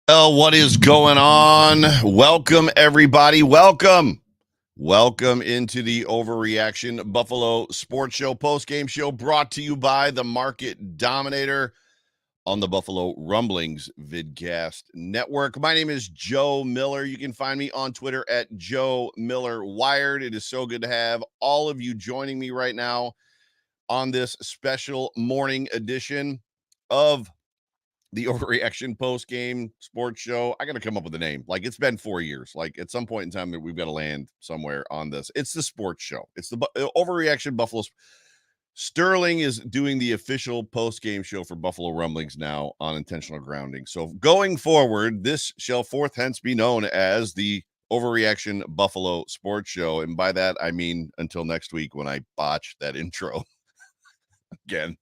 Oh, what is going on? Welcome, everybody. Welcome into the Overreaction Buffalo Sports Show post-game show brought to you by the Market Dominator on the Buffalo Rumblings Vidcast Network. My name is Joe Miller. You can find me on Twitter at Joe Miller Wired. It is so good to have all of you joining me right now on this special morning edition of the Overreaction post game sports show. I got to come up with a name. Like, it's been 4 years. Like, at some point in time that we've got to land somewhere on this. It's the sports show. It's the Overreaction Buffalo. Sterling is doing the official post game show for Buffalo Rumblings now on intentional grounding. So going forward, this shall forth hence be known as the Overreaction Buffalo Sports Show. And by that, I mean until next week when I botch that intro again.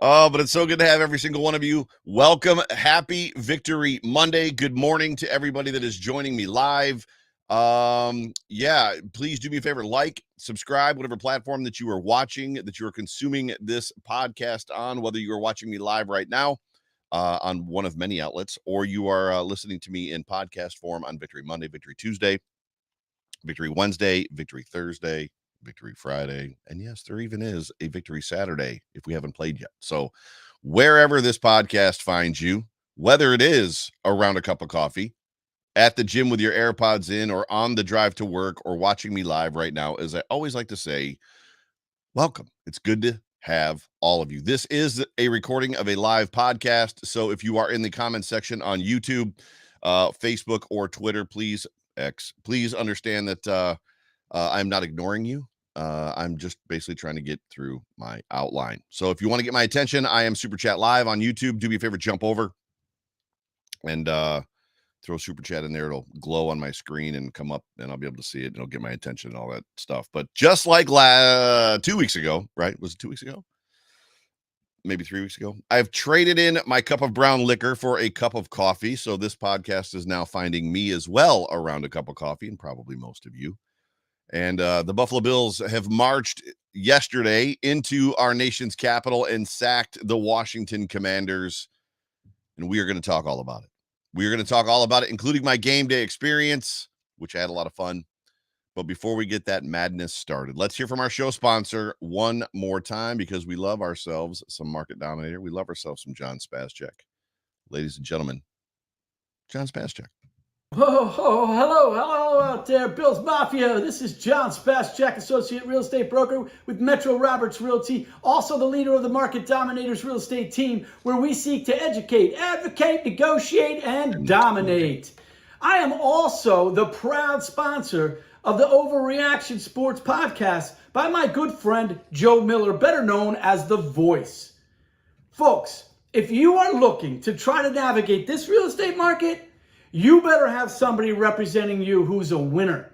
Oh, but it's so good to have every single one of you. Welcome. Happy Victory Monday. Good morning to everybody that is joining me live. Yeah, please do me a favor, like, subscribe, whatever platform that you are watching, that you are consuming this podcast on, whether you are watching me live right now on one of many outlets, or you are listening to me in podcast form on Victory Monday, Victory Tuesday, Victory Wednesday, Victory Thursday, Victory Friday, and yes, there even is a Victory Saturday if we haven't played yet. So wherever this podcast finds you, whether it is around a cup of coffee, at the gym with your AirPods in, or on the drive to work, or watching me live right now, as I always like to say, welcome. It's good to have all of you. This is a recording of a live podcast. So if you are in the comment section on YouTube, Facebook, or Twitter, please understand that I'm not ignoring you. I'm just basically trying to get through my outline. So if you want to get my attention, I am Super Chat Live on YouTube. Do me a favor, jump over and throw Super Chat in there. It'll glow on my screen and come up, and I'll be able to see it. And it'll get my attention and all that stuff. But just like 2 weeks ago, right? Was it 2 weeks ago? Maybe 3 weeks ago. I've traded in my cup of brown liquor for a cup of coffee. So this podcast is now finding me as well around a cup of coffee, and probably most of you. And the Buffalo Bills have marched yesterday into our nation's capital and sacked the Washington Commanders. And we are going to talk all about it. We are going to talk all about it, including my game day experience, which I had a lot of fun. But before we get that madness started, let's hear from our show sponsor one more time, because we love ourselves some Market Dominator. We love ourselves some John Spascheck. Ladies and gentlemen, John Spascheck. Oh, hello out there, Bills Mafia. This is John Spascheck, Associate Real Estate Broker with Metro Roberts Realty, also the leader of the Market Dominators Real Estate Team, where we seek to educate, advocate, negotiate, and dominate. I am also the proud sponsor of the Overreaction Sports Podcast by my good friend Joe Miller, better known as The Voice. Folks, if you are looking to try to navigate this real estate market, you better have somebody representing you who's a winner.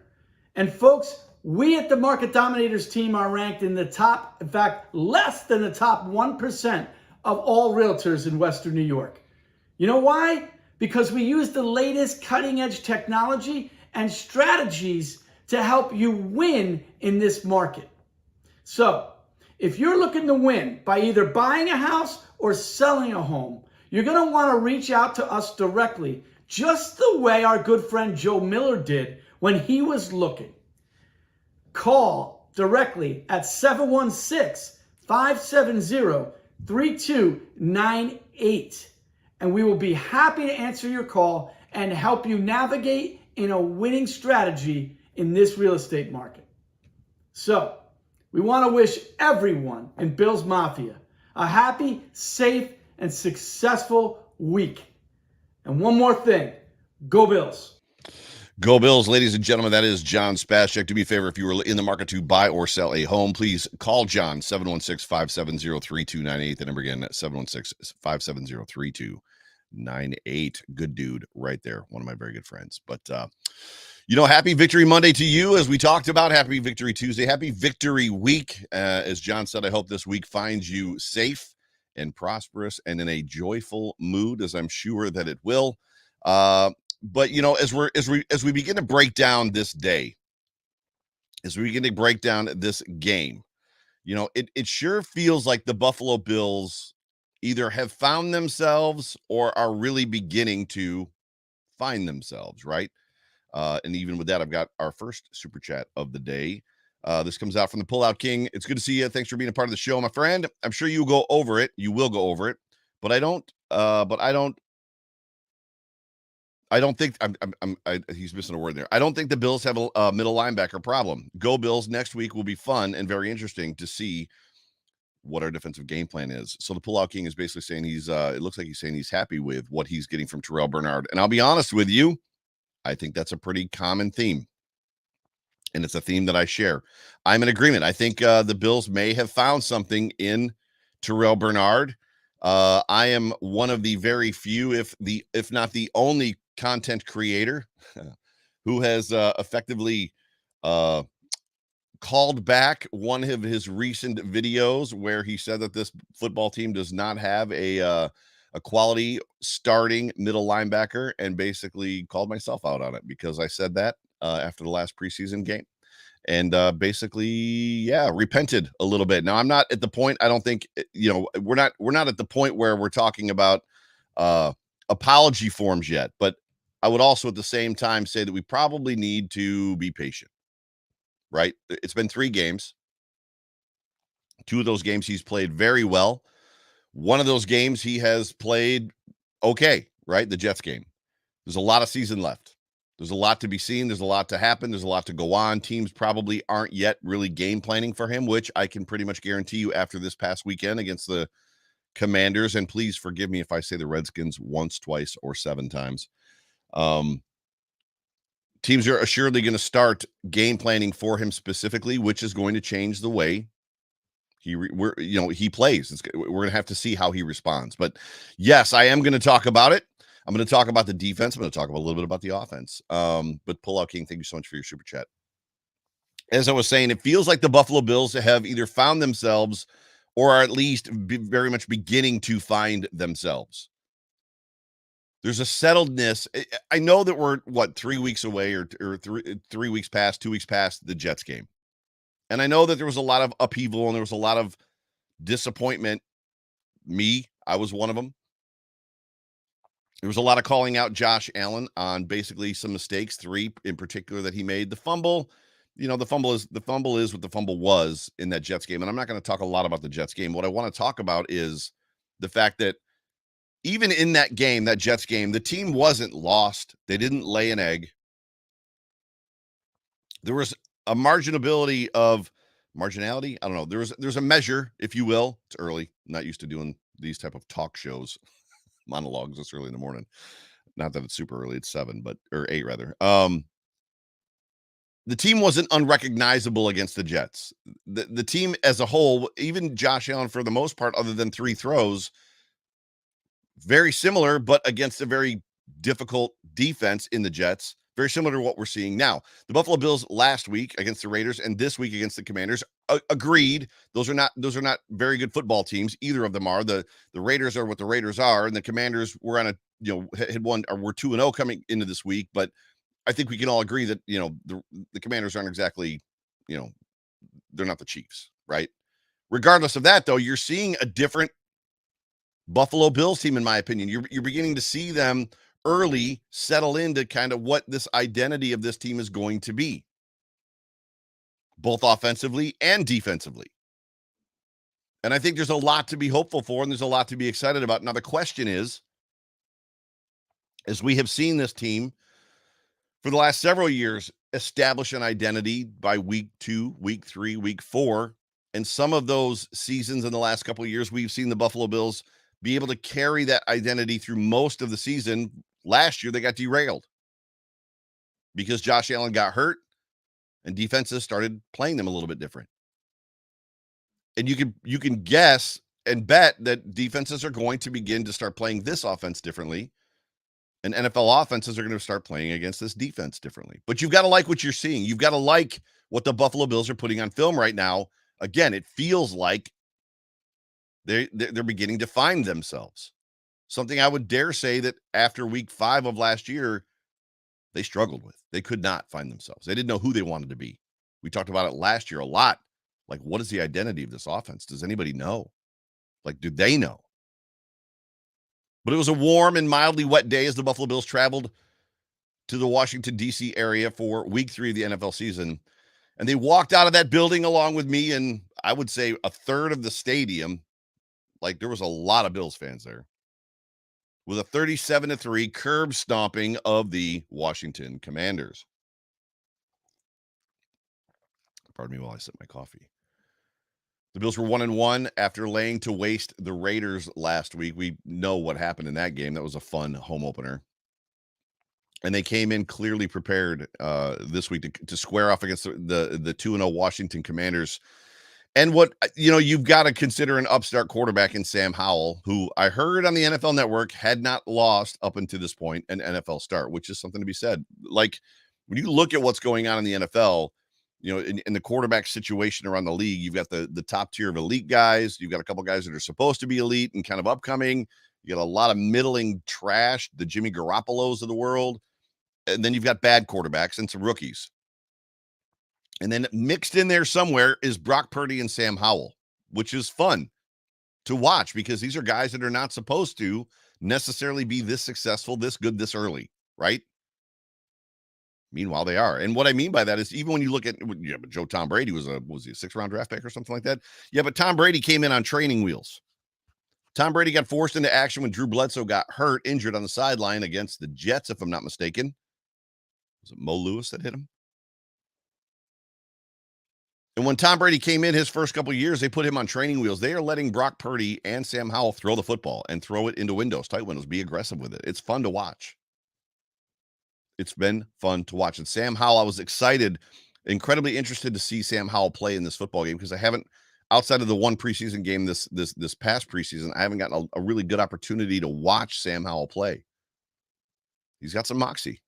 And folks, we at the Market Dominators team are ranked in the top, in fact, less than the top 1% of all realtors in Western New York. You know why? Because we use the latest cutting edge technology and strategies to help you win in this market. So, if you're looking to win by either buying a house or selling a home, you're going to want to reach out to us directly, just the way our good friend Joe Miller did when he was looking. Call directly at 716-570-3298, and we will be happy to answer your call and help you navigate in a winning strategy in this real estate market. So, we want to wish everyone in Bills Mafia a happy, safe, and successful week. And one more thing, go Bills. Go Bills, ladies and gentlemen. That is John Spascheck. Do me a favor, if you were in the market to buy or sell a home, please call John, 716-570-3298. The number again, 716-570-3298. Good dude right there. One of my very good friends. But, happy Victory Monday to you, as we talked about. Happy Victory Tuesday. Happy Victory Week. As John said, I hope this week finds you safe and prosperous and in a joyful mood, as I'm sure that it will. But as we begin to break down this day, as we begin to break down this game, it sure feels like the Buffalo Bills either have found themselves or are really beginning to find themselves, right? And even with that, I've got our first super chat of the day. This comes out from the Pullout King. It's good to see you. Thanks for being a part of the show, my friend. I'm sure you'll go over it. You will go over it, but I don't. I don't think he's missing a word there. I don't think the Bills have a middle linebacker problem. Go Bills. Next week will be fun and very interesting to see what our defensive game plan is. So the Pullout King is basically saying it looks like he's saying he's happy with what he's getting from Terrell Bernard. And I'll be honest with you, I think that's a pretty common theme. And it's a theme that I share. I'm in agreement. I think the Bills may have found something in Terrell Bernard. I am one of the very few, if not the only content creator who has effectively called back one of his recent videos where he said that this football team does not have a quality starting middle linebacker, and basically called myself out on it because I said that after the last preseason game, and basically, repented a little bit. Now, I'm not at the point. I don't think we're not at the point where we're talking about apology forms yet. But I would also at the same time say that we probably need to be patient. Right? It's been 3 games. 2 of those games he's played very well. One of those games he has played okay, right? The Jets game. There's a lot of season left. There's a lot to be seen. There's a lot to happen. There's a lot to go on. Teams probably aren't yet really game planning for him, which I can pretty much guarantee you after this past weekend against the Commanders. And please forgive me if I say the Redskins once, twice, or 7 times. Teams are assuredly going to start game planning for him specifically, which is going to change the way he plays. We're going to have to see how he responds. But yes, I am going to talk about it. I'm going to talk about the defense. I'm going to talk a little bit about the offense. But Pullout King, thank you so much for your super chat. As I was saying, it feels like the Buffalo Bills have either found themselves or are at least very much beginning to find themselves. There's a settledness. I know that we're 3 weeks away or 3 weeks past, 2 weeks past the Jets game. And I know that there was a lot of upheaval and there was a lot of disappointment. I was one of them. There was a lot of calling out Josh Allen on basically some mistakes, 3 in particular that he made. The fumble, the fumble is what the fumble was in that Jets game. And I'm not going to talk a lot about the Jets game. What I want to talk about is the fact that even in that game, that Jets game, the team wasn't lost. They didn't lay an egg. There was a marginality. I don't know. There's a measure, if you will. It's early. I'm not used to doing these type of talk shows, monologues this early in the morning. Not that it's super early. It's 7, or 8 rather. The team wasn't unrecognizable against the Jets. The team as a whole, even Josh Allen for the most part, other than 3 throws, very similar, but against a very difficult defense in the Jets. Very similar to what we're seeing now. The Buffalo Bills last week against the Raiders and this week against the Commanders. Agreed. Those are not very good football teams. Either of them are. The Raiders are what the Raiders are, and the Commanders were on had won or were 2-0 coming into this week. But I think we can all agree that the Commanders aren't exactly they're not the Chiefs, right? Regardless of that, though, you're seeing a different Buffalo Bills team, in my opinion. You're beginning to see them early settle into kind of what this identity of this team is going to be, both offensively and defensively. And I think there's a lot to be hopeful for, and there's a lot to be excited about. Now, the question is, as we have seen this team for the last several years establish an identity by week 2, week 3, week 4, and some of those seasons in the last couple of years, we've seen the Buffalo Bills be able to carry that identity through most of the season. Last year, they got derailed because Josh Allen got hurt and defenses started playing them a little bit different. And you can guess and bet that defenses are going to begin to start playing this offense differently, and NFL offenses are going to start playing against this defense differently. But you've got to like what you're seeing. You've got to like what the Buffalo Bills are putting on film right now. Again, it feels like they're beginning to find themselves. Something I would dare say that after week 5 of last year, they struggled with. They could not find themselves. They didn't know who they wanted to be. We talked about it last year a lot. Like, what is the identity of this offense? Does anybody know? Like, do they know? But it was a warm and mildly wet day as the Buffalo Bills traveled to the Washington, D.C. area for week 3 of the NFL season. And they walked out of that building along with me and I would say a third of the stadium. Like there was a lot of Bills fans there with a 37-3 curb stomping of the Washington Commanders. Pardon me while I sip my coffee. The Bills were 1-1 after laying to waste the Raiders last week. We know what happened in that game. That was a fun home opener. And they came in clearly prepared this week to square off against the 2-0 Washington Commanders. And what, you've got to consider an upstart quarterback in Sam Howell, who I heard on the NFL Network had not lost up until this point an NFL start, which is something to be said. Like when you look at what's going on in the NFL, in the quarterback situation around the league, you've got the top tier of elite guys. You've got a couple guys that are supposed to be elite and kind of upcoming. You got a lot of middling trash, the Jimmy Garoppolos of the world. And then you've got bad quarterbacks and some rookies. And then mixed in there somewhere is Brock Purdy and Sam Howell, which is fun to watch because these are guys that are not supposed to necessarily be this successful, this good, this early, right? Meanwhile, they are. And what I mean by that is even when you look at, but Tom Brady was he a 6th-round draft pick or something like that? Yeah, but Tom Brady came in on training wheels. Tom Brady got forced into action when Drew Bledsoe got injured on the sideline against the Jets, if I'm not mistaken. Was it Mo Lewis that hit him? And when Tom Brady came in his first couple of years, they put him on training wheels. They are letting Brock Purdy and Sam Howell throw the football and throw it into tight windows, be aggressive with it. It's fun to watch. It's been fun to watch. And Sam Howell, I was incredibly interested to see Sam Howell play in this football game because I haven't, outside of the one preseason game this past preseason, I haven't gotten a really good opportunity to watch Sam Howell play. He's got some moxie.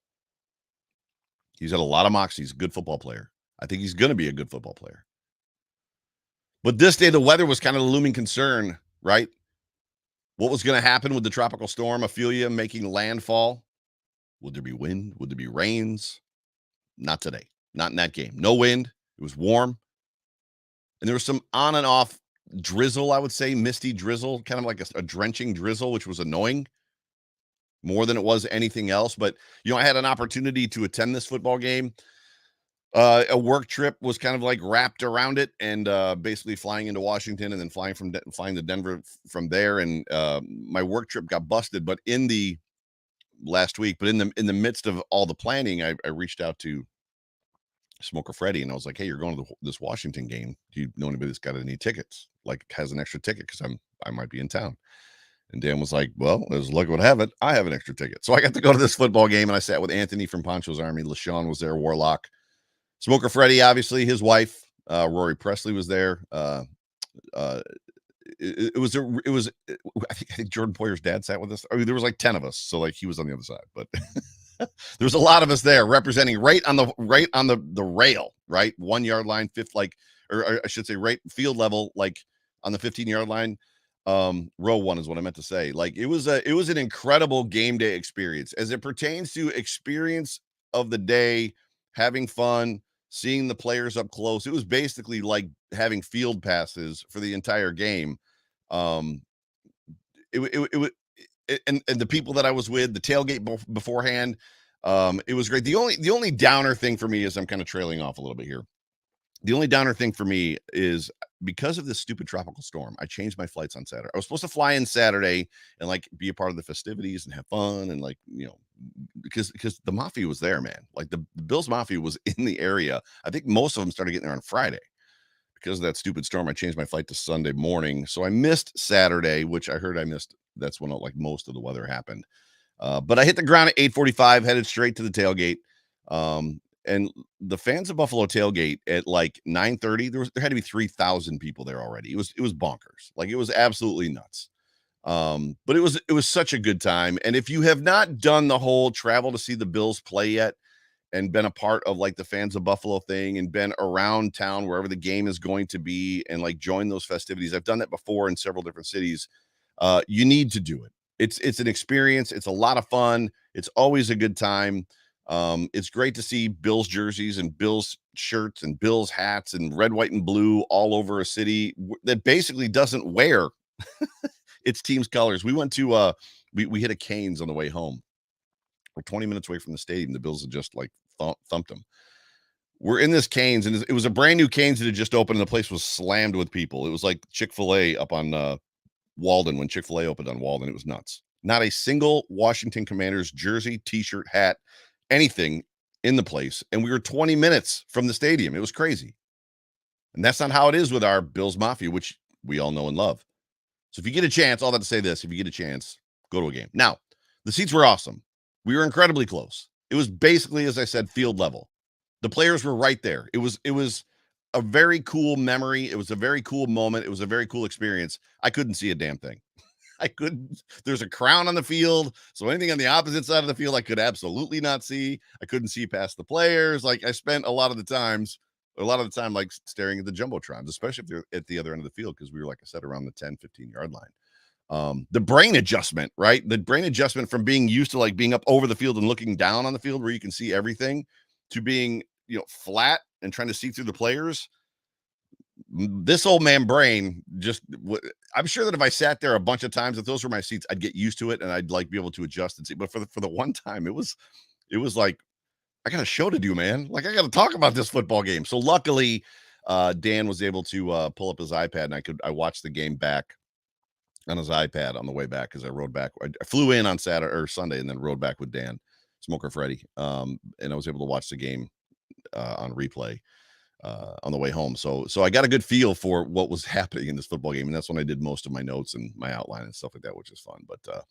He's got a lot of moxie. He's a good football player. I think he's going to be a good football player. But this day, the weather was kind of a looming concern, right? What was going to happen with the tropical storm Ophelia making landfall? Would there be wind? Would there be rains? Not today. Not in that game. No wind. It was warm. And there was some on and off drizzle, I would say, misty drizzle, kind of like a drenching drizzle, which was annoying more than it was anything else. But, I had an opportunity to attend this football game. A work trip was kind of like wrapped around it and basically flying into Washington and then flying to Denver from there. And my work trip got busted, but in the midst of all the planning, I reached out to Smoker Freddy and I was like, hey, you're going to this Washington game. Do you know anybody that's got any tickets? Like has an extra ticket because I might be in town. And Dan was like, well, as luck would have it, I have an extra ticket. So I got to go to this football game and I sat with Anthony from Poncho's Army. LaShawn was there, Warlock. Smoker Freddy, obviously, his wife, Rory Presley was there. It was I think Jordan Poyer's dad sat with us. I mean, there was like 10 of us. So like he was on the other side, but there was a lot of us there representing right on the rail, right? 1 yard line, or I should say right field level, like on the 15-yard line. Row one is what I meant to say. Like it was an incredible game day experience as it pertains to experience of the day, having fun, seeing the players up close. It was basically like having field passes for the entire game. And the people that I was with, the tailgate beforehand, it was great. The only downer thing for me is I'm kind of trailing off a little bit here. The only downer thing for me is because of this stupid tropical storm, I changed my flights on Saturday. I was supposed to fly in Saturday and like be a part of the festivities and have fun and like, because the Mafia was there, man. Like the Bills Mafia was in the area. I think most of them started getting there on Friday. Because of that stupid storm, I changed my flight to Sunday morning. So I missed Saturday, which I heard I missed. That's when like most of the weather happened. But I hit the ground at 8:45, headed straight to the tailgate. And the fans of Buffalo tailgate at like 9:30, there had to be 3,000 people there already. It was bonkers. Like it was absolutely nuts. But it was such a good time. And if you have not done the whole travel to see the Bills play yet and been a part of like the fans of Buffalo thing and been around town wherever the game is going to be and like join those festivities, I've done that before in several different cities. You need to do it. It's an experience. It's a lot of fun. It's always a good time. It's great to see Bills jerseys and Bills shirts and Bills hats and red, white, and blue all over a city that basically doesn't wear its team's colors. We went to We hit a Canes on the way home. We're 20 minutes away from the stadium. The Bills had just like thumped them. We're in this Canes, and it was a brand new Canes that had just opened, and the place was slammed with people. It was like Chick-fil-A up on Walden when Chick-fil-A opened on Walden. It was nuts. Not a single Washington Commanders jersey, T-shirt, hat, anything in the place. And we were 20 minutes from the stadium. It was crazy. And that's not how it is with our Bills Mafia, which we all know and love. So if you get a chance, all that to say this, if you get a chance, go to a game. Now, the seats were awesome. We were incredibly close. It was basically, as I said, field level. The players were right there. It was a very cool memory. It was a very cool moment. It was a very cool experience. I couldn't see a damn thing. I couldn't. There's a crown on the field, so anything on the opposite side of the field I could absolutely not see. I couldn't see past the players. Like, I spent a lot of the time like staring at the jumbotrons, especially if they're at the other end of the field, because we were, like I said, around the 10-15 yard line. The brain adjustment, right? The brain adjustment from being used to like being up over the field and looking down on the field where you can see everything, to being, flat and trying to see through the players. This old man brain I'm sure that if I sat there a bunch of times, if those were my seats, I'd get used to it and I'd like be able to adjust and see. But for the one time, it was like, I got a show to do, man. Like, I got to talk about this football game. So luckily, Dan was able to pull up his iPad, and I watched the game back on his iPad on the way back, because I rode back. I flew in on Saturday or Sunday and then rode back with Dan, Smoker Freddy. And I was able to watch the game on replay on the way home. So I got a good feel for what was happening in this football game. And that's when I did most of my notes and my outline and stuff like that, which is fun. But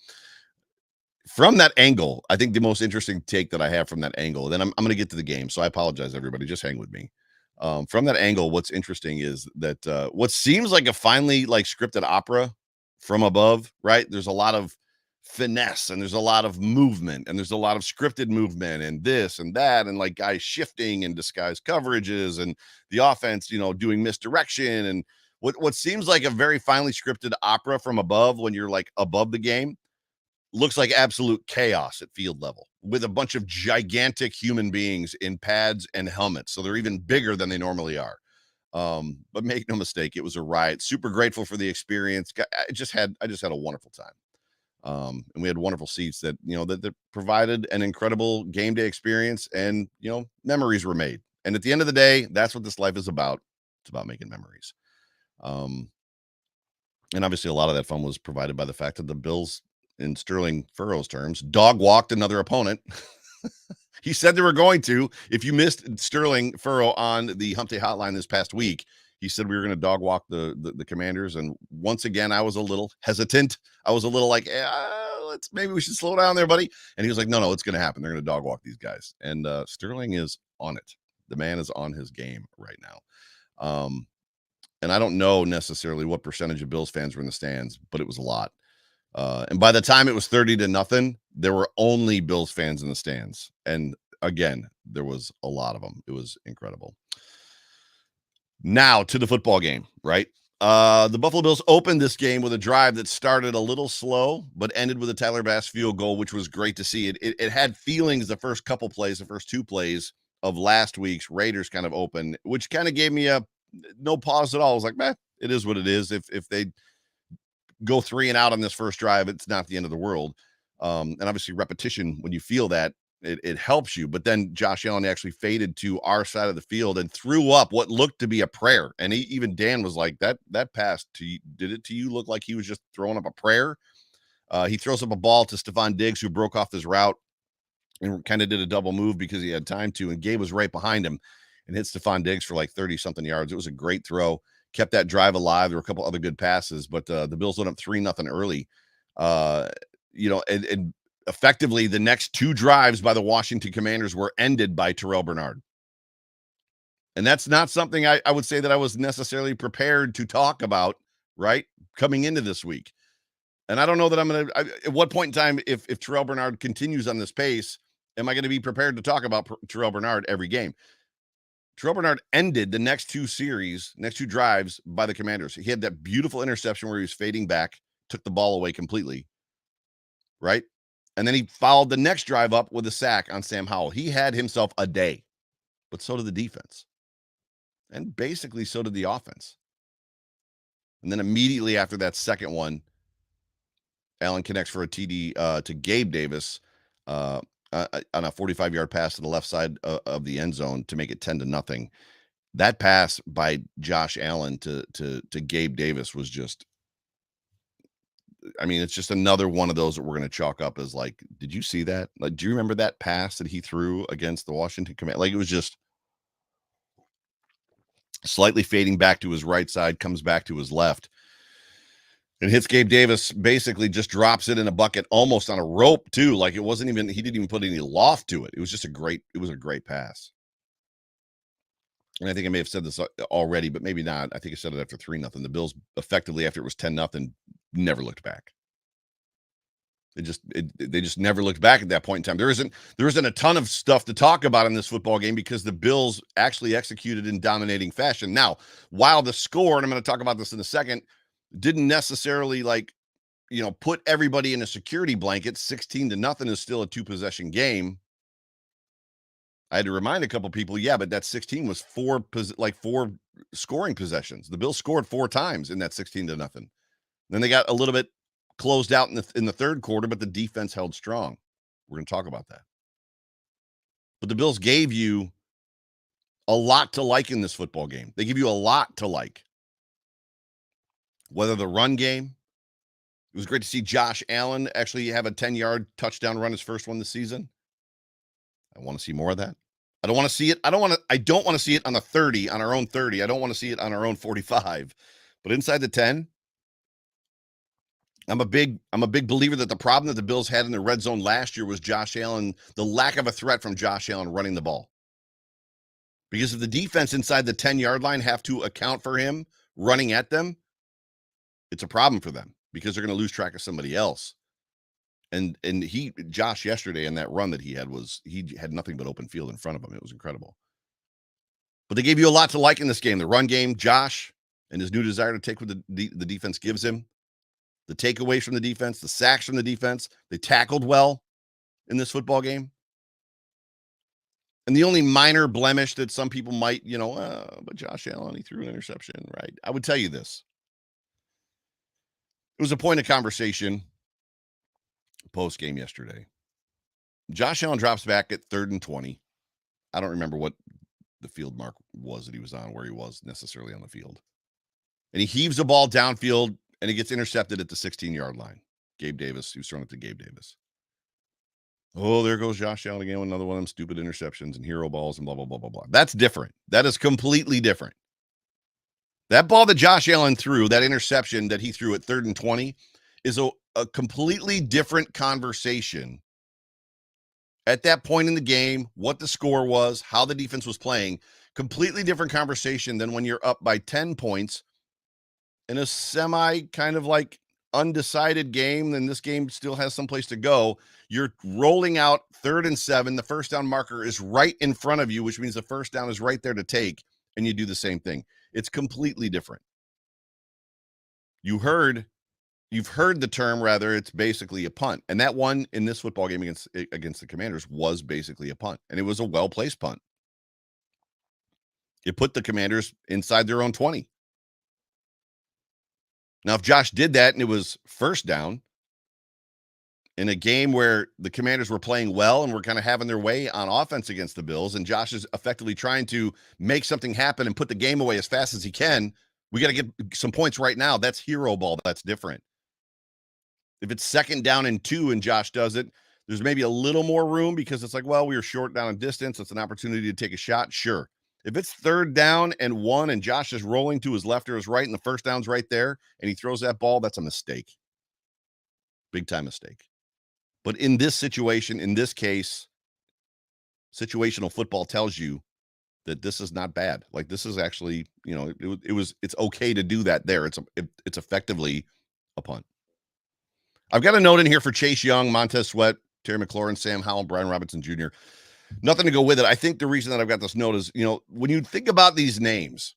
from that angle, I think the most interesting take that I have from that angle, then I'm going to get to the game. So I apologize, everybody. Just hang with me. From that angle, what's interesting is that what seems like a finely like scripted opera from above, right? There's a lot of finesse, and there's a lot of movement, and there's a lot of scripted movement, and this and that, and like guys shifting and disguised coverages, and the offense, doing misdirection, and what seems like a very finely scripted opera from above, when you're like above the game, looks like absolute chaos at field level, with a bunch of gigantic human beings in pads and helmets. So they're even bigger than they normally are. But make no mistake, it was a riot. Super grateful for the experience. I just had a wonderful time. And we had wonderful seats that provided an incredible game day experience, and memories were made. And at the end of the day, that's what this life is about. It's about making memories. And obviously a lot of that fun was provided by the fact that the Bills, in Sterling Furrow's terms, dog walked another opponent. He said they were going to. If you missed Sterling Furrow on the Hump Day Hotline this past week, he said we were going to dog walk the Commanders. And once again, I was a little hesitant. I was a little like, maybe we should slow down there, buddy. And he was like, no, it's going to happen. They're going to dog walk these guys. And Sterling is on it. The man is on his game right now. And I don't know necessarily what percentage of Bills fans were in the stands, but it was a lot. And by the time it was 30-0, there were only Bills fans in the stands. And again, there was a lot of them. It was incredible. Now to the football game, right? The Buffalo Bills opened this game with a drive that started a little slow, but ended with a Tyler Bass field goal, which was great to see. It had feelings the first two plays of last week's Raiders kind of open, which kind of gave me no pause at all. I was like, man, it is what it is. If they go 3 and out on this first drive, it's not the end of the world. And obviously repetition, when you feel that, it helps you. But then Josh Allen actually faded to our side of the field and threw up what looked to be a prayer. And even Dan was like, that pass to you, did it to you look like he was just throwing up a prayer? He throws up a ball to Stephon Diggs, who broke off his route and kind of did a double move because he had time to. And Gabe was right behind him and hit Stephon Diggs for like 30-something yards. It was a great throw. Kept that drive alive. There were a couple other good passes, but the Bills went up 3-0 early. And effectively the next 2 drives by the Washington Commanders were ended by Terrell Bernard. And that's not something I would say that I was necessarily prepared to talk about, right, coming into this week. And I don't know that I'm going to, at what point in time, if Terrell Bernard continues on this pace, am I going to be prepared to talk about Terrell Bernard every game? Terrell Bernard ended the next 2 drives by the Commanders. He had that beautiful interception where he was fading back, took the ball away completely, right? And then he followed the next drive up with a sack on Sam Howell. He had himself a day, but so did the defense. And basically so did the offense. And then immediately after that second one, Allen connects for a TD to Gabe Davis on a 45-yard pass to the left side of the end zone to make it 10-0. That pass by Josh Allen to Gabe Davis was just, I mean, it's just another one of those that we're going to chalk up as like, did you see that? Like, do you remember that pass that he threw against the Washington Command? Like, it was just slightly fading back to his right side, comes back to his left, and hits Gabe Davis, basically just drops it in a bucket almost on a rope too. Like, it wasn't even, he didn't even put any loft to it. It was just a great pass. And I think I may have said this already, but maybe not. I think I said it after 3-0. The Bills effectively, after it was 10-0, never looked back. They just never looked back at that point in time. There isn't a ton of stuff to talk about in this football game because the Bills actually executed in dominating fashion. Now, while the score, and I'm going to talk about this in a second, didn't necessarily put everybody in a security blanket, 16-0 is still a 2-possession game. I had to remind a couple people, yeah, but that 16 was four scoring possessions. The Bills scored 4 times in that 16-0. Then they got a little bit closed out in the third quarter, but the defense held strong. We're going to talk about that. But the Bills gave you a lot to like in this football game. They give you a lot to like. Whether the run game, it was great to see Josh Allen actually have a 10-yard touchdown run, his first one this season. I want to see more of that. I don't want to see it. I don't want to see it on the 30, on our own 30. I don't want to see it on our own 45. But inside the 10, I'm a big believer that the problem that the Bills had in the red zone last year was Josh Allen, the lack of a threat from Josh Allen running the ball. Because if the defense inside the 10-yard line have to account for him running at them, it's a problem for them because they're going to lose track of somebody else. And Josh yesterday in that run that he had nothing but open field in front of him. It was incredible. But they gave you a lot to like in this game. The run game, Josh, and his new desire to take what the defense gives him. The takeaways from the defense, the sacks from the defense. They tackled well in this football game. And the only minor blemish that some people might, but Josh Allen, he threw an interception, right? I would tell you this. It was a point of conversation post-game yesterday. Josh Allen drops back at 3rd and 20. I don't remember what the field mark was that he was on, where he was necessarily on the field. And he heaves the ball downfield, and he gets intercepted at the 16-yard line. Gabe Davis, he was throwing it to Gabe Davis. Oh, there goes Josh Allen again with another one of them stupid interceptions and hero balls and blah, blah, blah, blah, blah. That's different. That is completely different. That ball that Josh Allen threw, that interception that he threw at 3rd and 20, is a completely different conversation at that point in the game, what the score was, how the defense was playing. Completely different conversation than when you're up by 10 points in a semi kind of like undecided game, then this game still has some place to go. You're rolling out 3rd and 7. The first down marker is right in front of you, which means the first down is right there to take, and you do the same thing. It's completely different. You've heard the term, rather, it's basically a punt. And that one in this football game against the Commanders was basically a punt. And it was a well-placed punt. It put the Commanders inside their own 20. Now, if Josh did that and it was first down in a game where the Commanders were playing well and were kind of having their way on offense against the Bills, and Josh is effectively trying to make something happen and put the game away as fast as he can, we got to get some points right now. That's hero ball. That's different. If it's 2nd down and 2 and Josh does it, there's maybe a little more room because it's like, well, we were short down in distance. It's an opportunity to take a shot. Sure. If it's 3rd down and 1 and Josh is rolling to his left or his right and the first down's right there and he throws that ball, that's a mistake. Big time mistake. But in this situation, in this case, situational football tells you that this is not bad. Like, this is actually, it's okay to do that there. It's effectively a punt. I've got a note in here for Chase Young, Montez Sweat, Terry McLaurin, Sam Howell, Brian Robinson Jr. Nothing to go with it. I think the reason that I've got this note is, when you think about these names,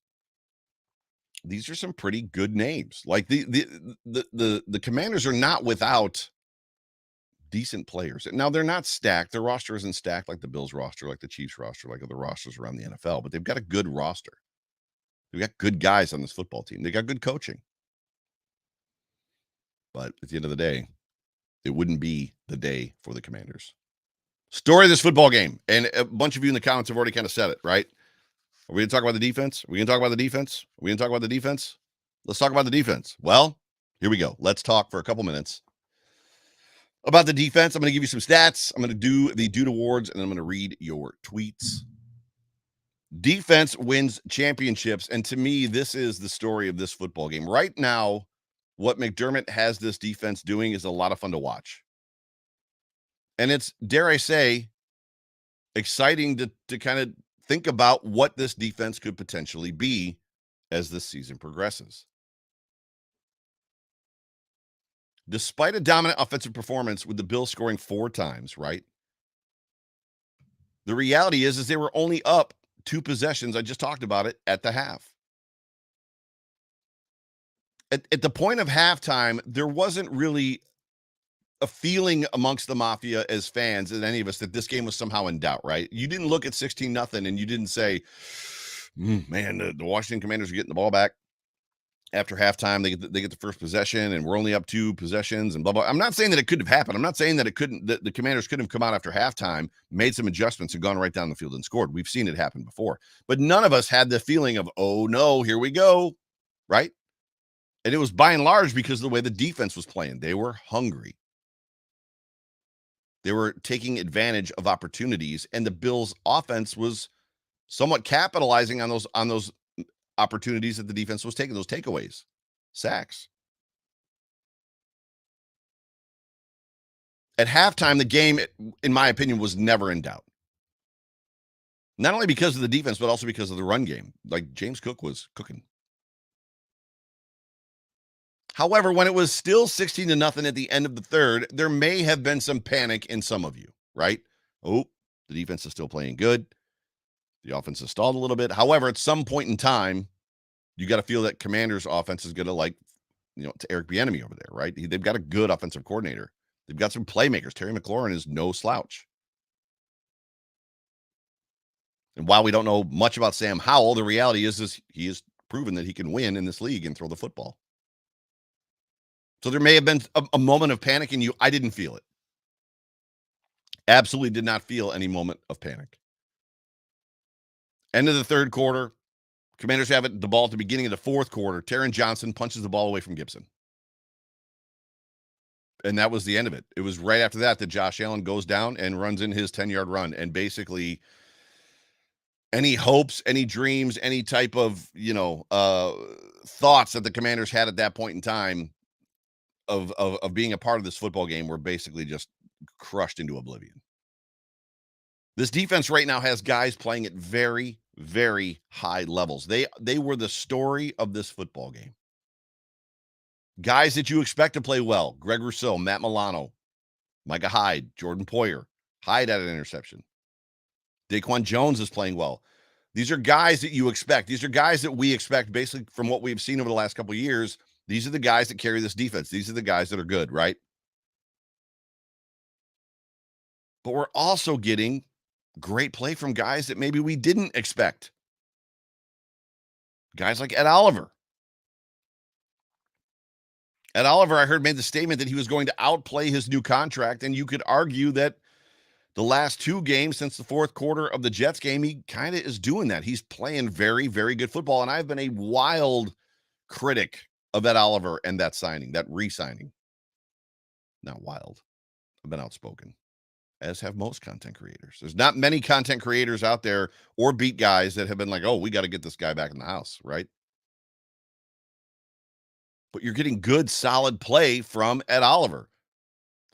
these are some pretty good names. Like the Commanders are not without decent players. Now, they're not stacked. Their roster isn't stacked like the Bills roster, like the Chiefs roster, like other rosters around the NFL, but they've got a good roster. They've got good guys on this football team. They got good coaching. But at the end of the day, it wouldn't be the day for the Commanders. Story of this football game, and a bunch of you in the comments have already kind of said it, right? Are we going to talk about the defense? Are we going to talk about the defense? Are we going to talk about the defense? Let's talk about the defense. Well, here we go. Let's talk for a couple minutes about the defense. I'm going to give you some stats. I'm going to do the Dude Awards, and I'm going to read your tweets. Defense wins championships, and to me, this is the story of this football game. Right now, what McDermott has this defense doing is a lot of fun to watch. And it's, dare I say, exciting to kind of think about what this defense could potentially be as this season progresses. Despite a dominant offensive performance with the Bills scoring 4 times, right? The reality is they were only up 2 possessions. I just talked about it at the half. At the point of halftime, there wasn't really a feeling amongst the Mafia as fans and any of us that this game was somehow in doubt, right? You didn't look at 16-0 and you didn't say, man, the Washington Commanders are getting the ball back after halftime. They get the first possession and we're only up 2 possessions and blah, blah. I'm not saying that it couldn't have happened. I'm not saying that the Commanders couldn't have come out after halftime, made some adjustments and gone right down the field and scored. We've seen it happen before, but none of us had the feeling of, oh no, here we go. Right. And it was by and large because of the way the defense was playing. They were hungry. They were taking advantage of opportunities, and the Bills' offense was somewhat capitalizing on those opportunities that the defense was taking, those takeaways, sacks. At halftime, the game, in my opinion, was never in doubt. Not only because of the defense, but also because of the run game. Like, James Cook was cooking. However, when it was still 16-0 at the end of the third, there may have been some panic in some of you, right? Oh, the defense is still playing good. The offense has stalled a little bit. However, at some point in time, you got to feel that Commanders' offense is going to it's Eric Bieniemy over there, right? They've got a good offensive coordinator. They've got some playmakers. Terry McLaurin is no slouch. And while we don't know much about Sam Howell, the reality is he has proven that he can win in this league and throw the football. So there may have been a moment of panic in you. I didn't feel it. Absolutely did not feel any moment of panic. End of the third quarter. Commanders have the ball at the beginning of the fourth quarter. Taron Johnson punches the ball away from Gibson. And that was the end of it. It was right after that Josh Allen goes down and runs in his 10-yard run. And basically any hopes, any dreams, any type of, thoughts that the Commanders had at that point in time of being a part of this football game were basically just crushed into oblivion. This defense right now has guys playing at very, very high levels. They were the story of this football game. Guys that you expect to play well: Greg Rousseau, Matt Milano, Micah Hyde, Jordan Poyer. Hyde had an interception. Daquan Jones is playing well. These are guys that you expect. These are guys that we expect basically from what we've seen over the last couple of years. These are the guys that carry this defense. These are the guys that are good, right? But we're also getting great play from guys that maybe we didn't expect. Guys like Ed Oliver. Ed Oliver, I heard, made the statement that he was going to outplay his new contract, and you could argue that the last 2 games since the fourth quarter of the Jets game, he kind of is doing that. He's playing very, very good football, and I've been a wild critic of Ed Oliver and that signing, that re-signing. Not wild. I've been outspoken, as have most content creators. There's not many content creators out there or beat guys that have been like, oh, we got to get this guy back in the house, right? But you're getting good, solid play from Ed Oliver.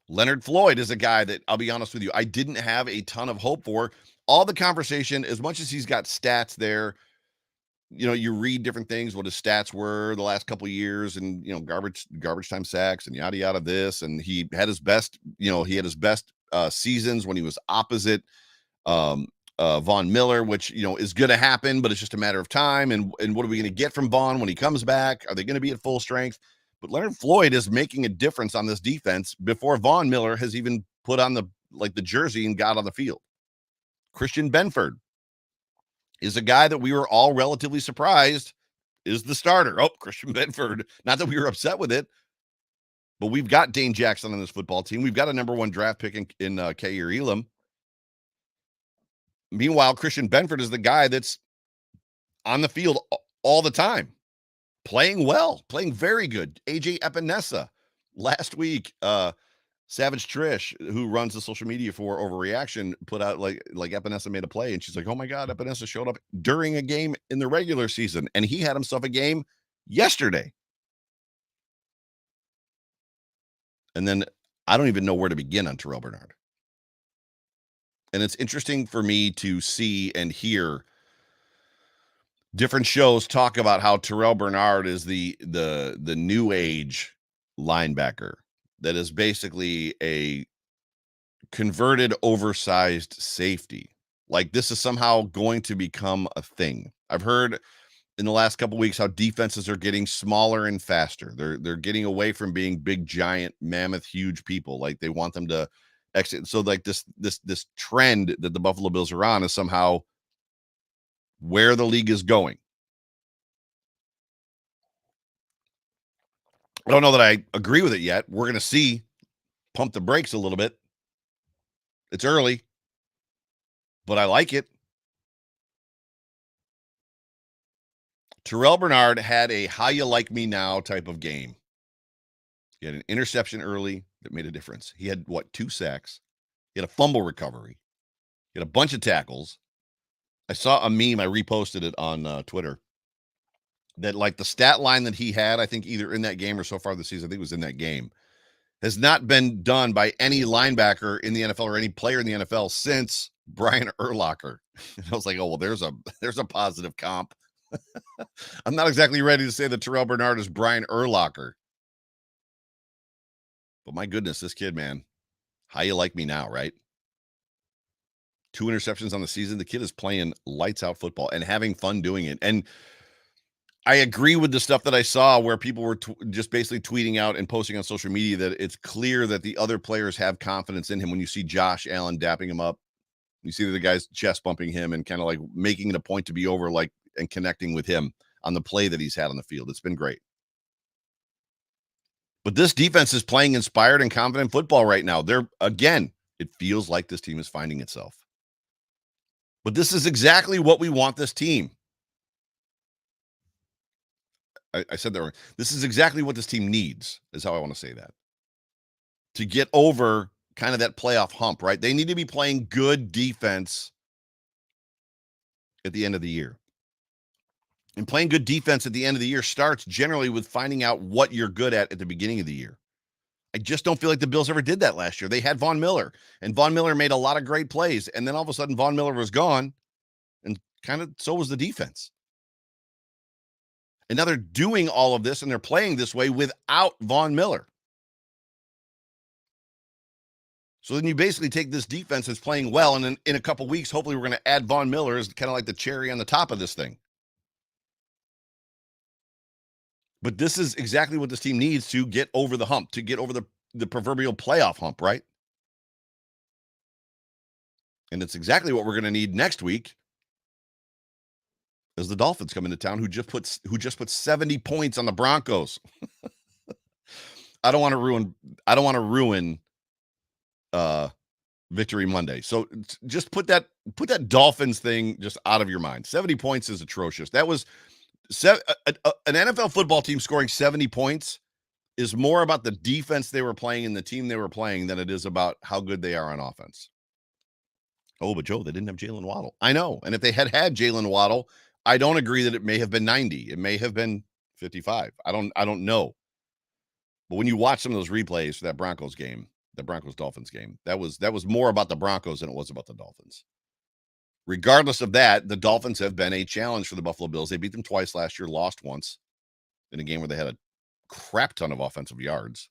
Leonard Floyd is a guy that, I'll be honest with you, I didn't have a ton of hope for. All the conversation, as much as he's got stats there, you read different things, what his stats were the last couple of years, and garbage time sacks and yada yada this, and he had his best, seasons when he was opposite Von Miller, which is going to happen, but it's just a matter of time. And what are we going to get from Von when he comes back? Are they going to be at full strength? But Leonard Floyd is making a difference on this defense before Von Miller has even put on the jersey and got on the field. Christian Benford is a guy that we were all relatively surprised is the starter. Oh, Christian Benford. Not that we were upset with it, But we've got Dane Jackson on this football team. We've got a number 1 draft pick in Kair Elam. Meanwhile, Christian Benford is the guy that's on the field all the time, playing well, playing very good. AJ Epinesa last week, Savage Trish, who runs the social media for Overreaction, put out like Epinesa made a play, and she's like, "Oh my God, Epinesa showed up during a game in the regular season, and he had himself a game yesterday." And then I don't even know where to begin on Terrell Bernard. And it's interesting for me to see and hear different shows talk about how Terrell Bernard is the new age linebacker that is basically a converted oversized safety. Like this is somehow going to become a thing. I've heard in the last couple weeks how defenses are getting smaller and faster. They're getting away from being big, giant, mammoth, huge people. Like they want them to exit. So like this trend that the Buffalo Bills are on is somehow where the league is going. I don't know that I agree with it yet. We're going to see. Pump the brakes a little bit. It's early, but I like it. Terrell Bernard had a how you like me now type of game. He had an interception early that made a difference. He had, 2 sacks. He had a fumble recovery. He had a bunch of tackles. I saw a meme. I reposted it on Twitter. That like the stat line that he had, I think either in that game or so far this season, I think it was in that game, has not been done by any linebacker in the NFL or any player in the NFL since Brian Urlacher. And I was like, oh, well, there's a positive comp. I'm not exactly ready to say that Terrell Bernard is Brian Urlacher. But my goodness, this kid, man, how you like me now, right? 2 interceptions on the season. The kid is playing lights out football and having fun doing it. And I agree with the stuff that I saw where people were just basically tweeting out and posting on social media that it's clear that the other players have confidence in him. When you see Josh Allen dapping him up, you see the guys chest bumping him and kind of like making it a point to be over, like, and connecting with him on the play that he's had on the field. It's been great. But this defense is playing inspired and confident football right now. It feels like this team is finding itself. But this is exactly what we want this team. I said that wrong. This is exactly what this team needs, is how I want to say that. To get over kind of that playoff hump, right? They need to be playing good defense at the end of the year. And playing good defense at the end of the year starts generally with finding out what you're good at the beginning of the year. I just don't feel like the Bills ever did that last year. They had Von Miller, and Von Miller made a lot of great plays. And then all of a sudden, Von Miller was gone, and kind of so was the defense. And now they're doing all of this, and they're playing this way without Von Miller. So then you basically take this defense that's playing well, and in a couple weeks, hopefully we're going to add Von Miller as kind of like the cherry on the top of this thing. But this is exactly what this team needs to get over the hump, to get over the proverbial playoff hump, right? And it's exactly what we're going to need next week as the Dolphins come into town, who just put 70 points on the Broncos. I don't want to ruin Victory Monday. So just put that Dolphins thing just out of your mind. 70 points is atrocious. That was an NFL football team scoring 70 points is more about the defense they were playing and the team they were playing than it is about how good they are on offense. Oh, but Joe, they didn't have Jalen Waddle. I know. And if they had Jalen Waddle, I don't agree that it may have been 90. It may have been 55. I don't know. But when you watch some of those replays for that Broncos game, the Broncos-Dolphins game, that was more about the Broncos than it was about the Dolphins. Regardless of that, the Dolphins have been a challenge for the Buffalo Bills. They beat them twice last year, lost once in a game where they had a crap ton of offensive yards.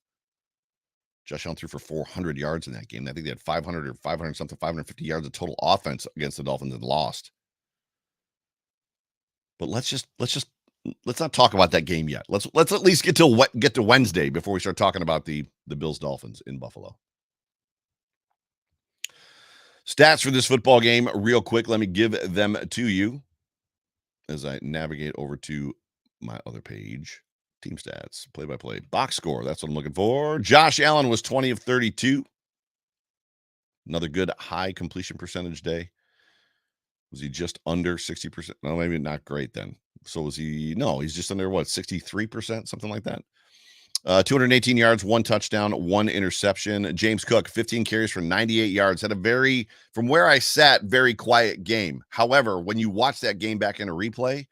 Josh Allen threw for 400 yards in that game. I think they had 500 or 500 something, 550 yards of total offense against the Dolphins and lost. But let's not talk about that game yet. Let's at least get to Wednesday before we start talking about the Bills Dolphins in Buffalo. Stats for this football game, real quick. Let me give them to you as I navigate over to my other page. Team stats, play by play, box score. That's what I'm looking for. Josh Allen was 20 of 32. Another good high completion percentage day. Was he just under 60%? No, maybe not great then. So was he? No, he's just under what, 63%, something like that. 218 yards, one touchdown, one interception. James Cook, 15 carries for 98 yards. Had a very, from where I sat, very quiet game. However, when you watch that game back in a replay,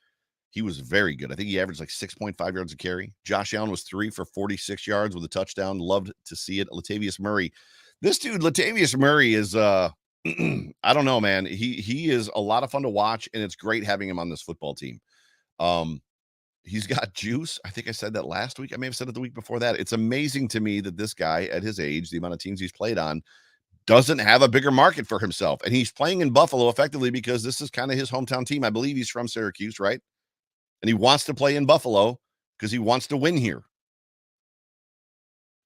he was very good. I think he averaged like 6.5 yards a carry. Josh Allen was 3 for 46 yards with a touchdown. Loved to see it. Latavius Murray. This dude, Latavius Murray, is I don't know, man. He is a lot of fun to watch, and it's great having him on this football team. Um, he's got juice. I think I said that last week. I may have said it the week before that. It's amazing to me that this guy, at his age, the amount of teams he's played on, doesn't have a bigger market for himself. And he's playing in Buffalo effectively because this is kind of his hometown team. I believe he's from Syracuse, right? And he wants to play in Buffalo because he wants to win here.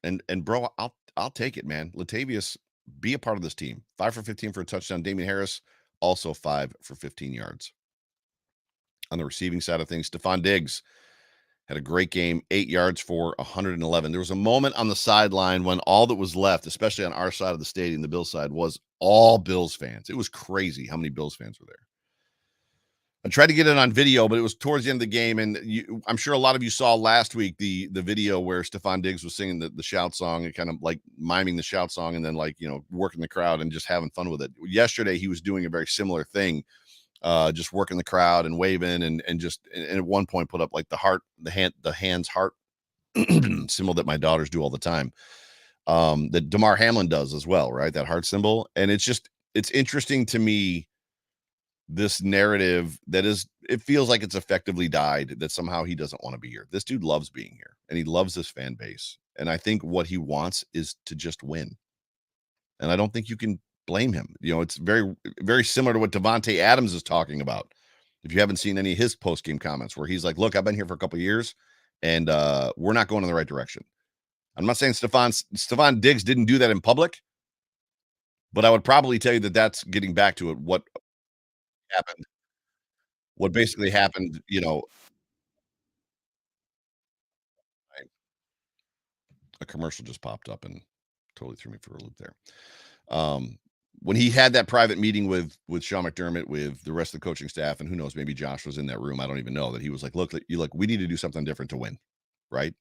And bro, I'll take it, man. Latavius, be a part of this team. 5 for 15 for a touchdown. Damian Harris, also 5 for 15 yards. On the receiving side of things, Stephon Diggs had a great game, 8 yards for 111. There was a moment on the sideline when all that was left, especially on our side of the stadium, the Bills side, was all Bills fans. It was crazy how many Bills fans were there. I tried to get it on video, but it was towards the end of the game, and I'm sure a lot of you saw last week the video where Stephon Diggs was singing the shout song and kind of like miming the shout song, and then like working the crowd and just having fun with it. Yesterday, he was doing a very similar thing, just working the crowd and waving and at one point put up like the hands heart symbol that my daughters do all the time, that Damar Hamlin does as well, right? That heart symbol, and it's interesting to me, this narrative that is, it feels like it's effectively died, that somehow he doesn't want to be here. This dude loves being here and he loves this fan base. And I think what he wants is to just win. And I don't think you can blame him. It's very, very similar to what Devontae Adams is talking about. If you haven't seen any of his post-game comments where he's like, look, I've been here for a couple of years and we're not going in the right direction. I'm not saying Stephon Diggs didn't do that in public, but I would probably tell you that that's getting back to it. Happened what basically happened, a commercial just popped up and totally threw me for a loop there. Um, when he had that private meeting with Sean McDermott, with the rest of the coaching staff, and who knows, maybe Josh was in that room. I don't even know, that he was like, look, we need to do something different to win. Right.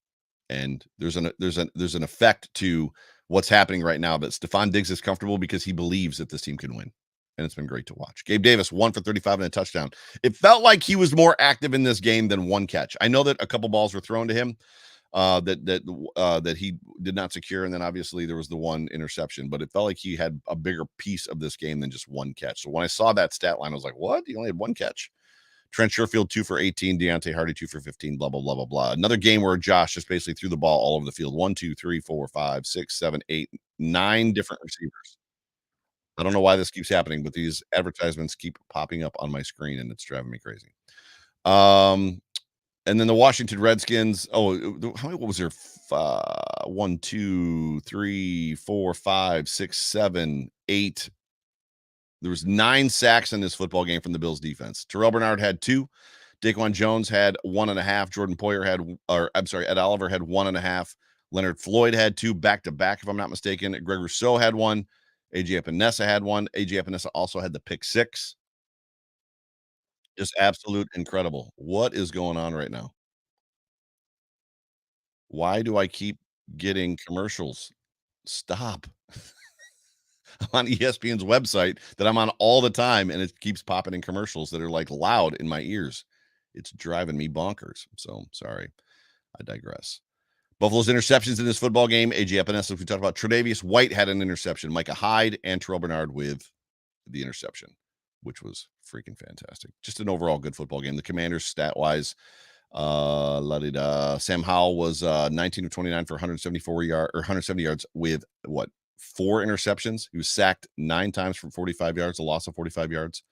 And there's an effect to what's happening right now, but Stephon Diggs is comfortable because he believes that this team can win. And it's been great to watch. Gabe Davis, 1 for 35 and a touchdown. It felt like he was more active in this game than one catch. I know that a couple balls were thrown to him that he did not secure, and then obviously there was the one interception, but it felt like he had a bigger piece of this game than just one catch. So when I saw that stat line, I was like, what? He only had one catch? Trent Sherfield, 2 for 18, Deontay Hardy, 2 for 15, blah, blah, blah, blah, blah. Another game where Josh just basically threw the ball all over the field. 1, 2, 3, 4, 5, 6, 7, 8, 9 different receivers. I don't know why this keeps happening, but these advertisements keep popping up on my screen and it's driving me crazy. And then the Washington Redskins. Oh, what was there? 1, 2, 3, 4, 5, 6, 7, 8. There was 9 sacks in this football game from the Bills defense. Terrell Bernard had 2. Daquan Jones had 1.5. Jordan Poyer Ed Oliver had 1.5. Leonard Floyd had 2 back-to-back, if I'm not mistaken. Greg Rousseau had 1. AJ Epinesa had 1. AJ Epinesa also had the pick 6. Just absolute incredible. What is going on right now? Why do I keep getting commercials? Stop. I'm on ESPN's website that I'm on all the time, and it keeps popping in commercials that are like loud in my ears. It's driving me bonkers. So sorry. I digress. Buffalo's interceptions in this football game. AJ Epinesa, we talked about. Tre'Davious White had an interception. Micah Hyde and Terrell Bernard with the interception, which was freaking fantastic. Just an overall good football game. The Commanders, stat-wise, Sam Howell was 19 of 29 for 170 yards with 4 interceptions. He was sacked 9 times for 45 yards, a loss of 45 yards.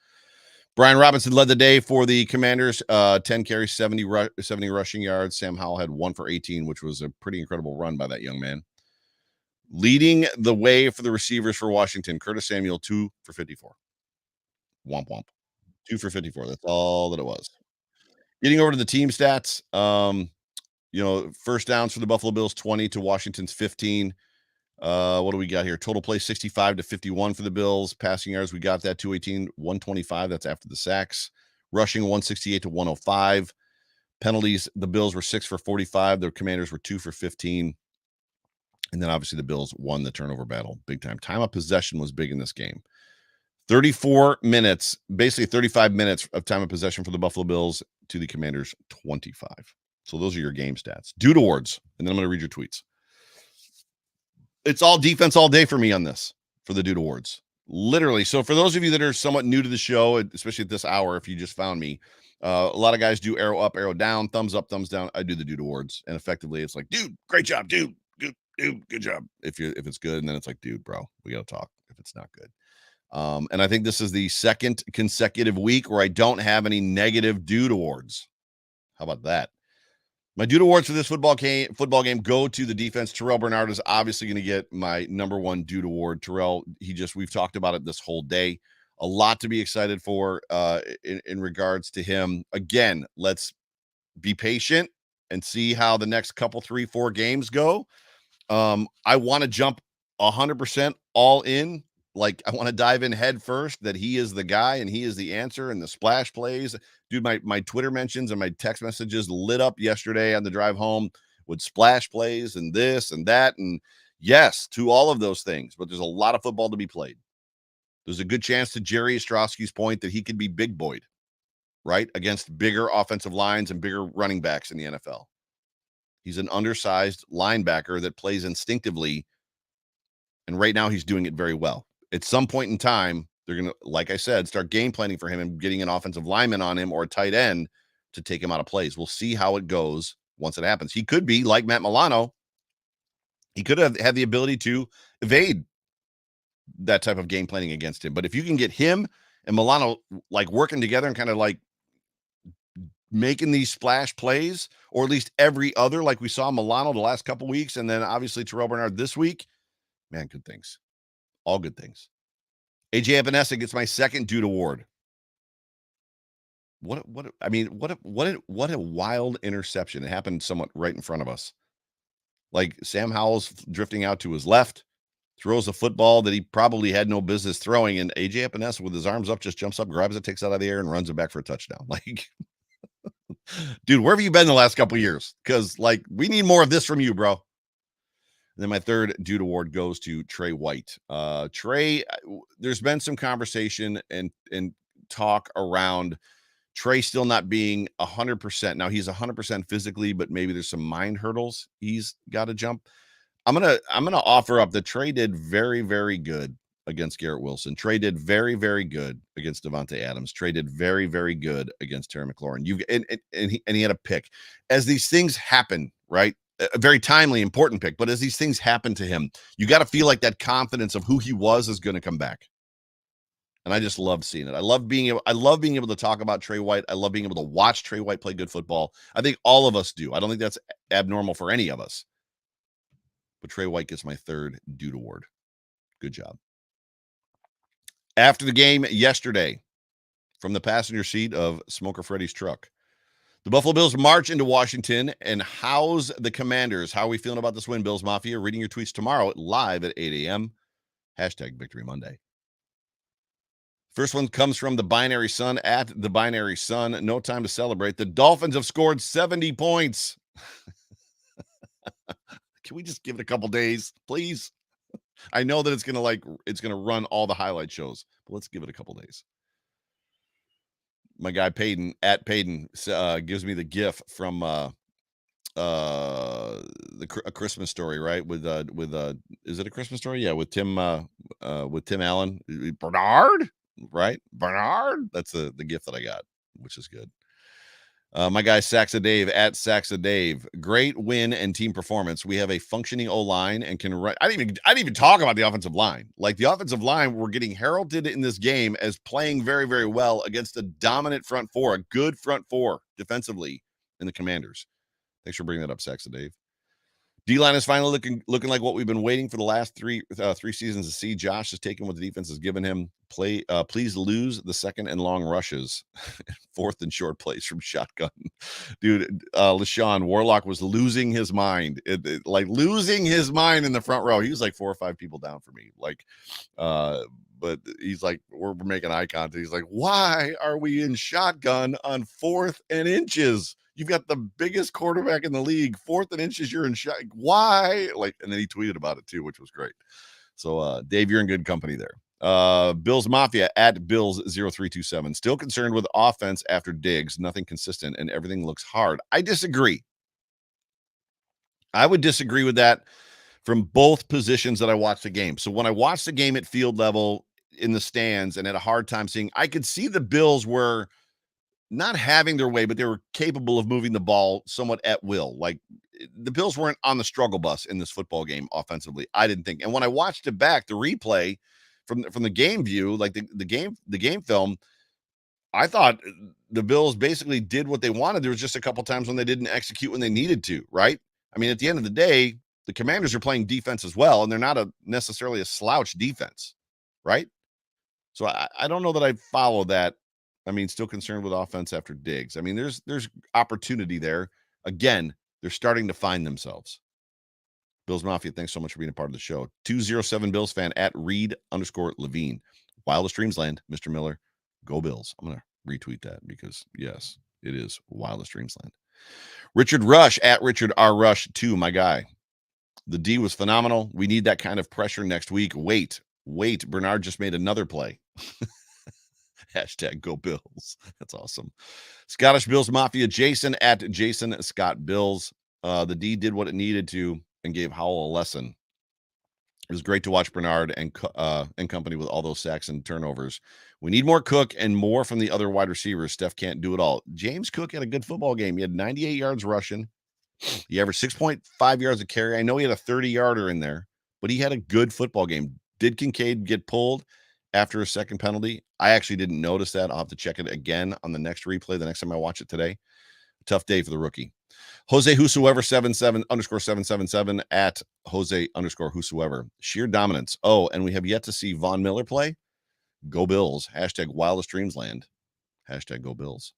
Brian Robinson led the day for the Commanders, 10 carries, 70 rushing yards. Sam Howell had 1 for 18, which was a pretty incredible run by that young man. Leading the way for the receivers for Washington, Curtis Samuel, 2 for 54. Womp womp. 2 for 54. That's all that it was. Getting over to the team stats. First downs for the Buffalo Bills, 20 to Washington's 15. What do we got here? Total play 65 to 51 for the Bills. Passing yards, we got that 218, 125. That's after the sacks. Rushing 168 to 105. Penalties, the Bills were 6 for 45. The Commanders were 2 for 15. And then obviously the Bills won the turnover battle big time. Time of possession was big in this game. 34 minutes, basically 35 minutes of time of possession for the Buffalo Bills to the Commanders 25. So those are your game stats. Dude awards, and then I'm going to read your tweets. It's all defense all day for me on this, for the Dude awards. Literally. So for those of you that are somewhat new to the show, especially at this hour, if you just found me, a lot of guys do arrow up, arrow down, thumbs up, thumbs down. I do the Dude awards. And effectively, it's like, dude, great job, dude. Good job. If it's good, and then it's like, dude, bro, we got to talk if it's not good. And I think this is the second consecutive week where I don't have any negative Dude awards. How about that? My Dude awards for this football game go to the defense. Terrell Bernard is obviously going to get my number one Dude award. Terrell, we've talked about it this whole day. A lot to be excited for in regards to him. Again, let's be patient and see how the next couple, 3-4 games go. I want to jump 100% all in. Like, I want to dive in head first that he is the guy and he is the answer, and the splash plays. Dude, my Twitter mentions and my text messages lit up yesterday on the drive home with splash plays and this and that. And yes, to all of those things, but there's a lot of football to be played. There's a good chance, to Jerry Ostrowski's point, that he could be big boyed, right? Against bigger offensive lines and bigger running backs in the NFL. He's an undersized linebacker that plays instinctively. And right now he's doing it very well. At some point in time, they're going to, like I said, start game planning for him and getting an offensive lineman on him or a tight end to take him out of plays. We'll see how it goes once it happens. He could be like Matt Milano. He could have had the ability to evade that type of game planning against him. But if you can get him and Milano like working together and kind of like making these splash plays, or at least every other, like we saw Milano the last couple weeks, and then obviously Terrell Bernard this week, man, good things. All good things. AJ Epinesa gets my second Dude award. What a wild interception. It happened somewhat right in front of us. Like, Sam Howell's drifting out to his left, throws a football that he probably had no business throwing, and AJ Epinesa with his arms up just jumps up, grabs it, takes it out of the air, and runs it back for a touchdown. Like, dude, where have you been the last couple of years? Because, like, we need more of this from you, bro. And then my third Dude award goes to Trey White. Trey, there's been some conversation and talk around Trey still not being 100%. Now, he's 100% physically, but maybe there's some mind hurdles he's got to jump. I'm gonna offer up that Trey did very, very good against Garrett Wilson. Trey did very, very good against Devontae Adams. Trey did very, very good against Terry McLaurin. He had a pick. As these things happen, right? A very timely, important pick. But as these things happen to him, you got to feel like that confidence of who he was is going to come back. And I just love seeing it. I love being able to talk about Trey White. I love being able to watch Trey White play good football. I think all of us do. I don't think that's abnormal for any of us. But Trey White gets my third Dude award. Good job. After the game yesterday, from the passenger seat of Smoker Freddy's truck, the Buffalo Bills march into Washington and house the Commanders. How are we feeling about this win, Bills Mafia? Reading your tweets tomorrow live at 8 a.m. #Victory Monday. First one comes from the Binary Sun at the Binary Sun. No time to celebrate. The Dolphins have scored 70 points. Can we just give it a couple days, please? I know that it's gonna run all the highlight shows, but let's give it a couple days. My guy Peyton at Peyton gives me the GIF from A Christmas Story, right? With is it A Christmas Story? Yeah, with Tim Allen. Bernard, right? Bernard. That's the GIF that I got, which is good. My guy Saxa Dave at Saxa Dave. Great win and team performance. We have a functioning O-line and can run. I didn't even talk about the offensive line. Like, the offensive line, we're getting heralded in this game as playing very, very well against a dominant front four, a good front four defensively in the Commanders. Thanks for bringing that up, Saxa Dave. D-line is finally looking like what we've been waiting for the last three seasons to see. Josh is taking what the defense has given him. Please lose the second and long rushes, fourth and short plays from shotgun. Dude, LaShawn Warlock was losing his mind, like losing his mind in the front row. He was like 4 or 5 people down for me. Like, but he's like, we're making eye contact. He's like, why are we in shotgun on 4th and inches? You've got the biggest quarterback in the league, 4th and inches. You're in shot. Why? Like, and then he tweeted about it too, which was great. So, Dave, you're in good company there. Bills Mafia at Bills0327. Still concerned with offense after Diggs. Nothing consistent and everything looks hard. I disagree. I would disagree with that from both positions that I watched the game. So when I watched the game at field level in the stands and had a hard time seeing, I could see the Bills were not having their way, but they were capable of moving the ball somewhat at will. Like the Bills weren't on the struggle bus in this football game offensively, I didn't think. And when I watched it back, the replay from the game view, like the game film, I thought the Bills basically did what they wanted. There was just a couple times when they didn't execute when they needed to, right? I mean, at the end of the day, the Commanders are playing defense as well, and they're not necessarily a slouch defense, right? So I don't know that I follow that. I mean, still concerned with offense after Diggs. I mean, there's opportunity there. Again, they're starting to find themselves. Bills Mafia, thanks so much for being a part of the show. 207 Bills fan at Reed_Levine. Wildest Dreams Land, Mr. Miller. Go Bills. I'm going to retweet that because, yes, it is Wildest Dreams Land. Richard Rush at Richard R. Rush 2, my guy. The D was phenomenal. We need that kind of pressure next week. Wait. Bernard just made another play. Hashtag Go Bills. That's awesome. Scottish Bills Mafia, Jason at Jason Scott Bills. The D did what it needed to and gave Howell a lesson. It was great to watch Bernard and company with all those sacks and turnovers. We need more Cook and more from the other wide receivers. Steph can't do it all. James Cook had a good football game. He had 98 yards rushing. He averaged 6.5 yards a carry. I know he had a 30-yarder in there, but he had a good football game. Did Kincaid get pulled after a second penalty? I actually didn't notice that. I'll have to check it again on the next replay the next time I watch it today. Tough day for the rookie. Jose Whosoever 77_777 at Jose _Whosoever. Sheer dominance. Oh, and we have yet to see Von Miller play. Go Bills. Hashtag Wildest Dreams Land. Hashtag Go Bills.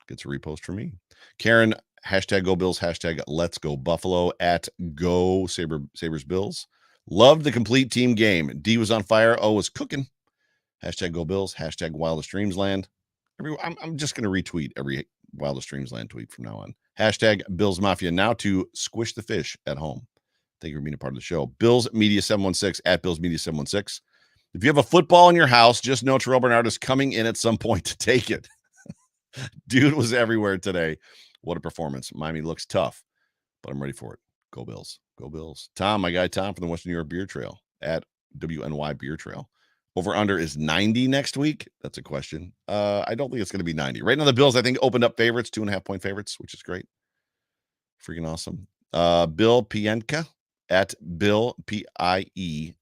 Gets a repost from me. Karen, hashtag Go Bills. Hashtag Let's Go Buffalo at Go Sabres Bills. Loved the complete team game. D was on fire. O was cooking. Hashtag Go Bills. Hashtag Wildest Dreams Land. I'm just going to retweet every Wildest Dreams Land tweet from now on. Hashtag Bills Mafia now to squish the fish at home. Thank you for being a part of the show. Bills Media 716 at Bills Media 716. If you have a football in your house, just know Terrell Bernard is coming in at some point to take it. Dude was everywhere today. What a performance. Miami looks tough, but I'm ready for it. Go Bills. Go Bills. Tom, my guy Tom from the Western New York Beer Trail at WNY Beer Trail. Over under is 90 next week. That's a question. I don't think it's going to be 90. Right now, the Bills, I think, opened up favorites, 2.5-point favorites, which is great. Freaking awesome. Bill Pienka at Bill Pientka.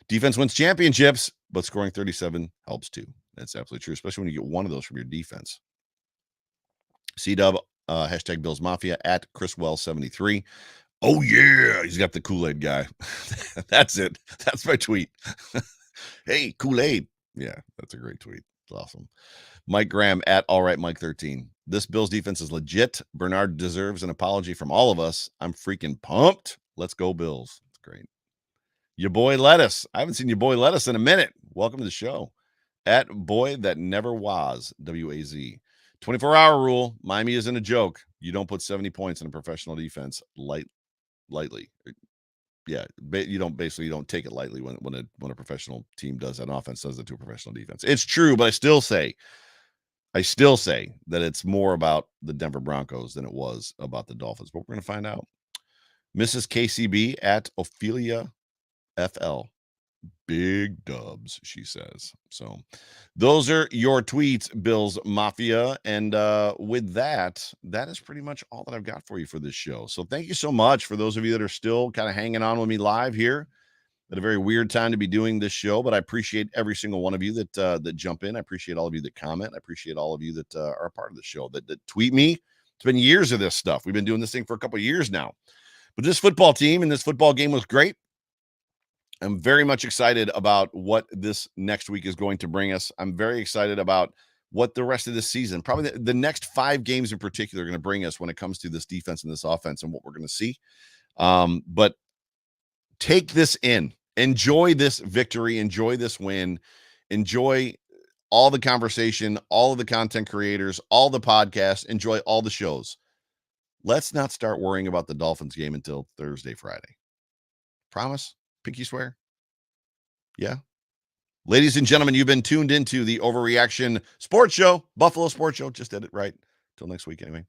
Defense wins championships, but scoring 37 helps too. That's absolutely true, especially when you get one of those from your defense. C-Dub, hashtag Bills Mafia at ChrisWell73. Oh, yeah. He's got the Kool-Aid guy. That's it. That's my tweet. Hey, Kool-Aid. Yeah, that's a great tweet. It's awesome. Mike Graham at All Right Mike 13. This Bills defense is legit. Bernard deserves an apology from all of us. I'm freaking pumped. Let's go Bills. That's great. Your boy Lettuce. I haven't seen your boy Lettuce in a minute. Welcome to the show. At Boy That Never Was, WAZ. 24-hour rule. Miami isn't a joke. You don't put 70 points in a professional defense lightly. Yeah, you don't take it lightly when a professional team does that. An offense does it to a professional defense. It's true, but I still say that it's more about the Denver Broncos than it was about the Dolphins. But we're going to find out. Mrs. KCB at Ophelia FL. Big dubs, she says. So those are your tweets, Bills Mafia. And with that is pretty much all that I've got for you for this show. So thank you so much for those of you that are still kind of hanging on with me live here at a very weird time to be doing this show. But I appreciate every single one of you that jump in. I appreciate all of you that comment. I appreciate all of you that are a part of the show, that tweet me, It's been years of this stuff. We've been doing this thing for a couple of years now. But this football team and this football game was great. I'm very much excited about what this next week is going to bring us. I'm very excited about what the rest of this season, probably the next 5 games in particular, are going to bring us when it comes to this defense and this offense and what we're going to see. But take this in. Enjoy this victory. Enjoy this win. Enjoy all the conversation, all of the content creators, all the podcasts. Enjoy all the shows. Let's not start worrying about the Dolphins game until Thursday, Friday. Promise? Pinky swear? Yeah. Ladies and gentlemen, you've been tuned into the Overreaction Sports Show, Buffalo Sports Show. Just did it right. Till next week, anyway.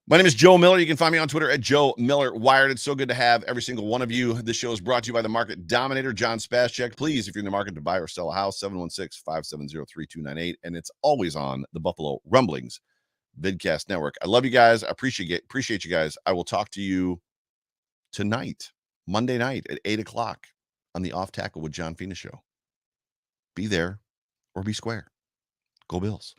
My name is Joe Miller. You can find me on Twitter at Joe Miller Wired. It's so good to have every single one of you. This show is brought to you by the market dominator, John Spascheck. Please, if you're in the market to buy or sell a house, 716-570-3298. And it's always on the Buffalo Rumblings Vidcast Network. I love you guys. I appreciate you guys. I will talk to you tonight, Monday night at 8 o'clock on the Off Tackle with John Fina show. Be there or be square. Go Bills.